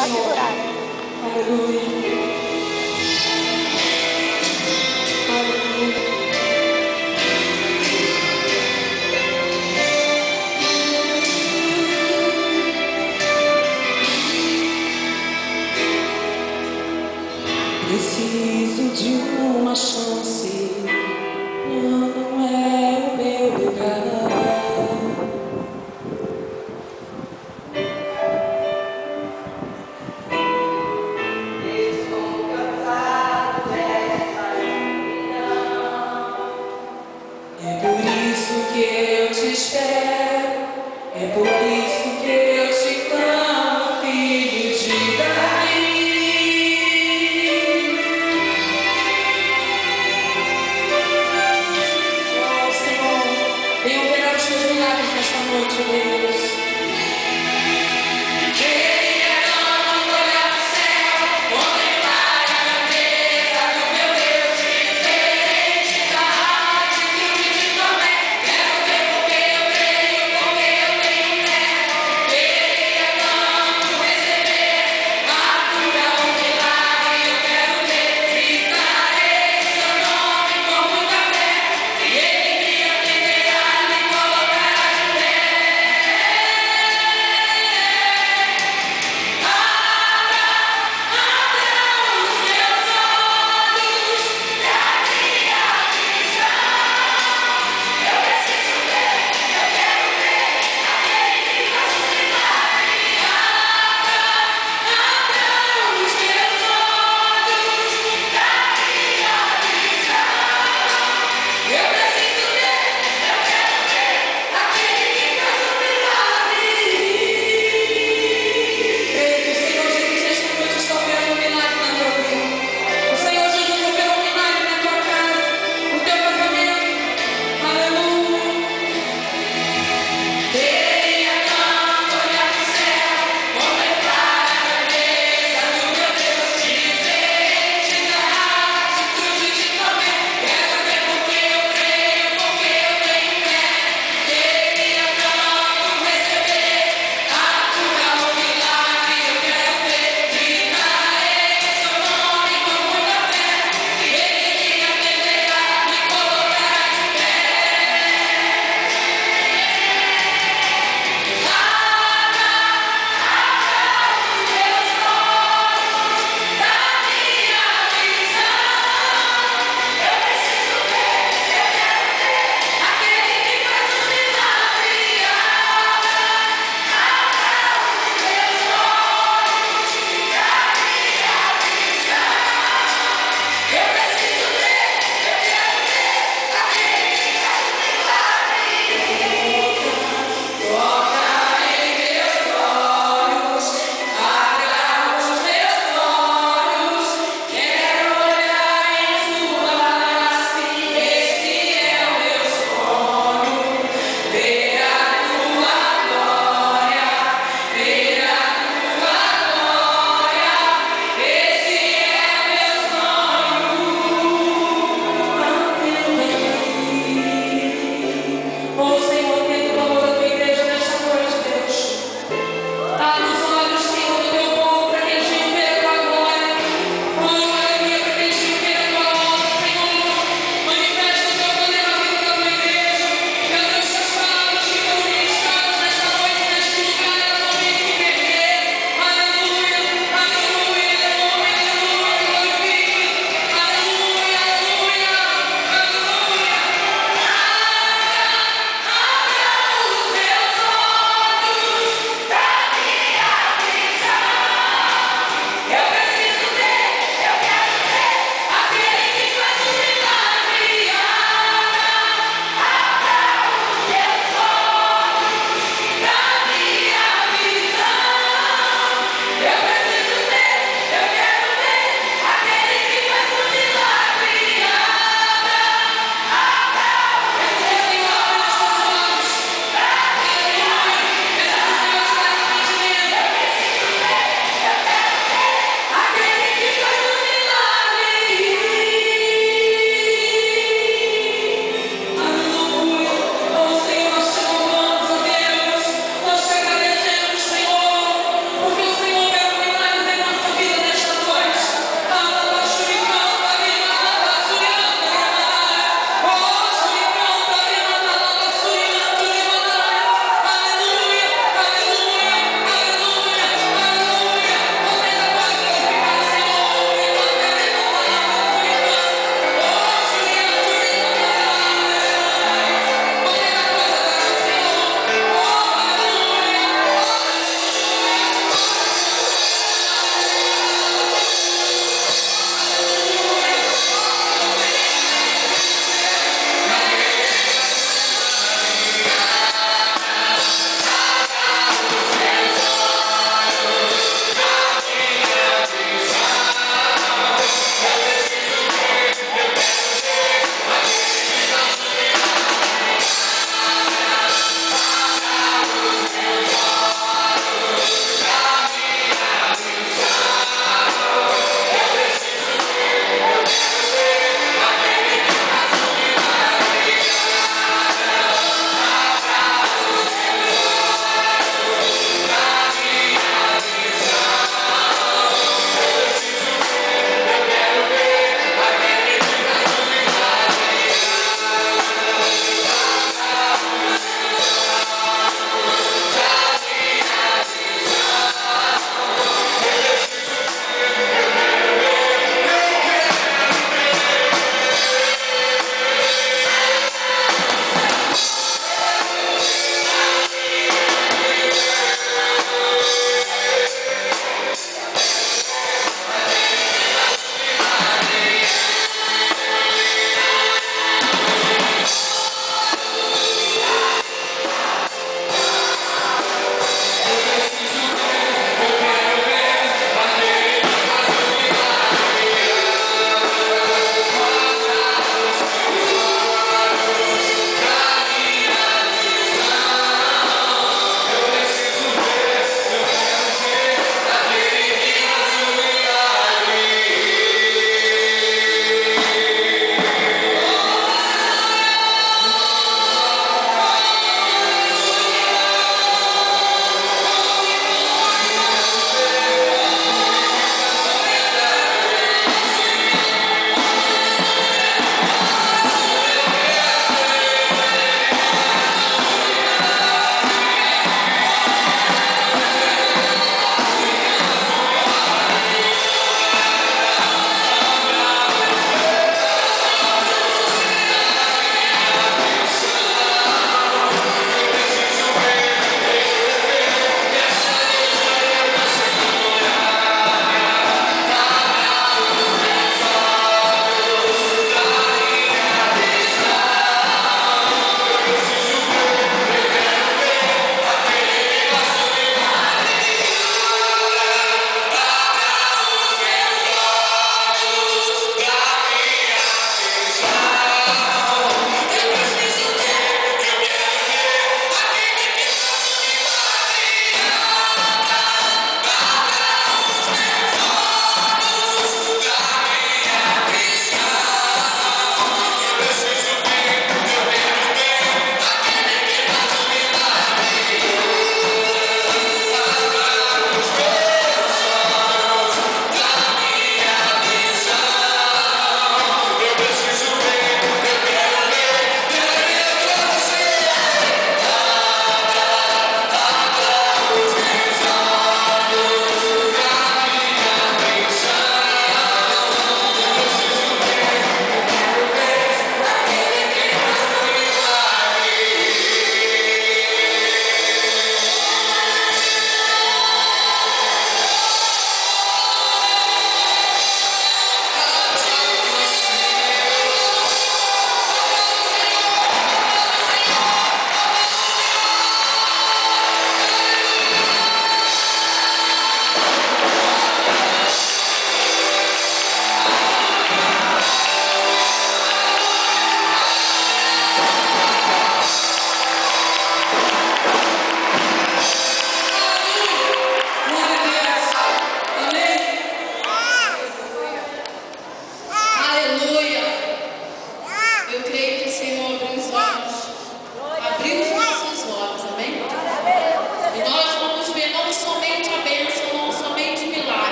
Senhor. Aleluia. Aleluia. Preciso de uma chance. Não é o meu lugar. É por isso que eu te clamo, filho de Davi.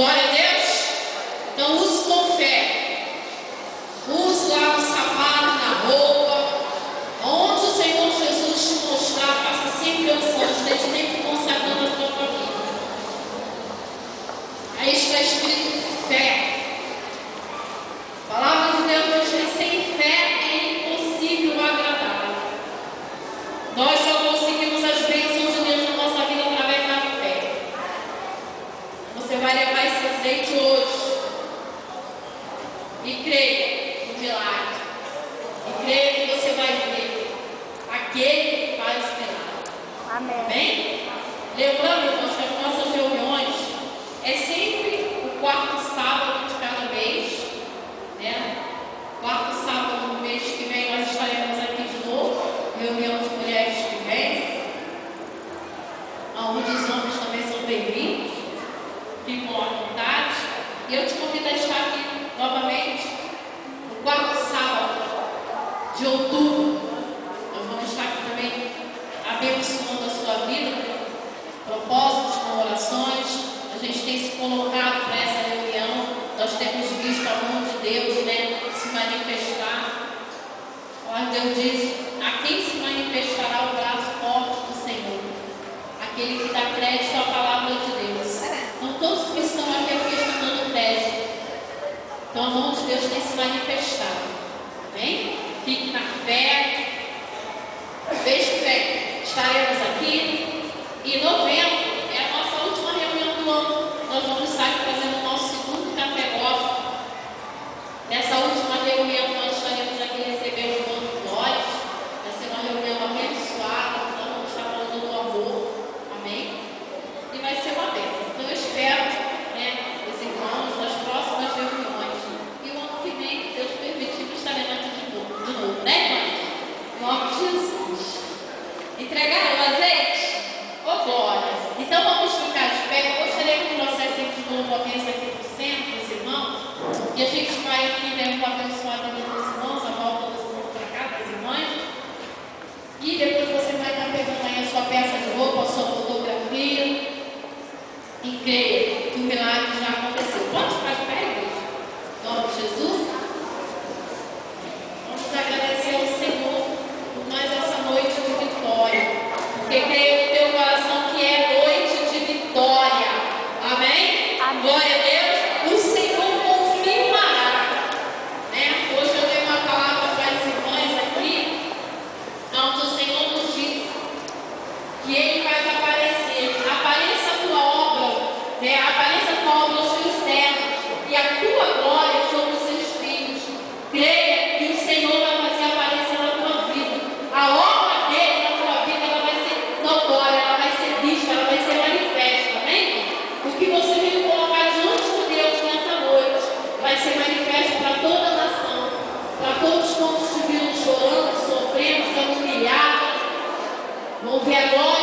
Glória a Deus. Então use com fé. Use lá no sapato, na roupa. Onde o Senhor Jesus te mostrar, faça sempre oração, esteja sempre consagrando a tua família. Aí está escrito fé. A palavra de Deus diz que sem fé é impossível agradar. Nós só conseguimos as bênçãos de Deus na nossa vida através da fé. Você vai levar esse azeite hoje e creia no milagre. E creia que você vai ver aquele que faz milagre. Amém. Amém? Lembrando, irmãos, que as nossas reuniões é sempre o quarto sábado de cada mês, né? Quarto sábado do mês que vem nós estaremos aqui de novo, reunião de mulheres que vem, onde os homens também são bem-vindos, ficam à vontade. E eu te convido a estar aqui novamente no quarto sábado de outubro. Nós vamos estar aqui também abençoando a sua vida, propósitos com orações. A gente tem se colocado para essa reunião, nós temos visto a mão de Deus, né, se manifestar. Deus diz: a quem se manifestará o braço forte do Senhor? Aquele que dá crédito à palavra de Deus. Não todos que estão aqui é porque estão dando crédito. Então a mão de Deus tem se manifestado. Amém? Fique na fé. Mês que vem estaremos aqui. E novembro é a nossa última reunião do ano. Nós vamos estar aqui fazendo o nosso segundo café gospel. Nessa última reunião nós estaremos aqui recebendo o dom de glórias. Vai ser uma reunião abençoada. Nós vamos estar falando do amor. Amém? E vai ser uma bênção. Então eu espero, né, os irmãos das próximas reuniões. E o ano que vem, Deus permitir, estaremos aqui de novo, né, irmãos? Em nome de Jesus. Entregaram o azeite? Ô glória! Então vamos ficar de pé. Eu gostaria que trouxessem de novo a mesa aqui do centro, os irmãos. E a gente vai aqui, né, para abençoar a vida dos irmãos, a volta dos irmãos para cá, das irmãs. E depois você vai estar pegando aí a sua peça de roupa, a sua fotografia. E creia que o milagre já aconteceu. Pode ficar de pé, igreja? Em nome de Jesus. Vamos agradecer ao Senhor por mais essa noite de vitória. Porque creio no teu coração que é noite de vitória. Amém? Amém. Glória a Deus. O Senhor confirmará. Né? Hoje eu dei uma palavra para as irmãs aqui, onde o Senhor nos disse que Ele vai aparecer. Apareça a tua obra, né? Apareça a tua obra aos teus servos e a tua glória sobre os seus filhos. Creia que o Senhor vai fazer aparecer na tua vida. A obra dele na tua vida, ela vai ser notória, ela vai ser vista, ela vai ser manifesta. Amém? O que você veio colocar diante de Deus nessa noite vai ser manifesto para toda a nação, para todos quantos estiveram chorando, sofrendo, sendo humilhados. Vão ver a glória